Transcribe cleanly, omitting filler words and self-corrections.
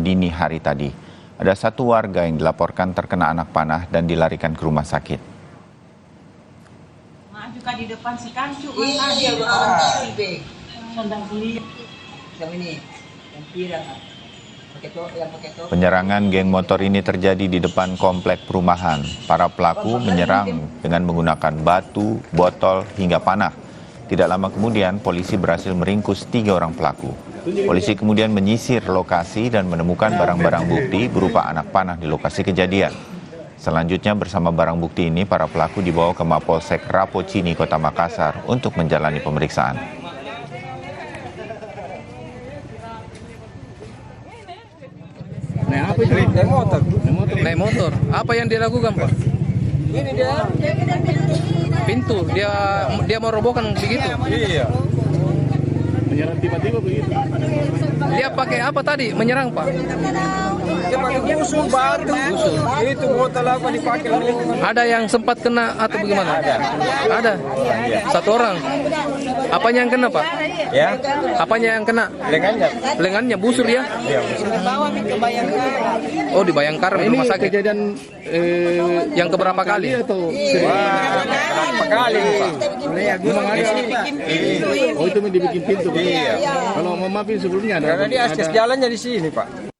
dini hari tadi. Ada satu warga yang dilaporkan terkena anak panah dan dilarikan ke rumah sakit. Juga di depan si Kancu. Iya, Penyerangan geng motor ini terjadi di depan komplek perumahan. Para pelaku menyerang dengan menggunakan batu, botol, hingga panah. Tidak lama kemudian, polisi berhasil meringkus 3 orang pelaku. Polisi kemudian menyisir lokasi dan menemukan barang-barang bukti berupa anak panah di lokasi kejadian. Selanjutnya bersama barang bukti ini, para pelaku dibawa ke Mapolsek Rapocini, Kota Makassar untuk menjalani pemeriksaan. Naik apa itu? Naik motor. Naik motor. Apa yang dia lakukan, Pak? Ini dia Pintu. Dia mau robohkan begitu. iya. Menyerang tiba-tiba begitu. Dia pakai apa tadi? Menyerang, Pak? Dia pakai busur, batu. Itu botol apa dipakai? Ada yang sempat kena atau bagaimana? Ada. Satu orang. Apanya yang kena, Pak? Ya, Apanya yang kena? lengannya. Lengannya busur ya? Oh, di Bayangkara di rumah sakit. Kejadian Yang keberapa kali? atau Berapa kali, Pak? memang ada? Oh, itu dibikin pintu. Iya. Kalau mau maafin sebelumnya ada. Karena dia akses jalannya di sini, Pak.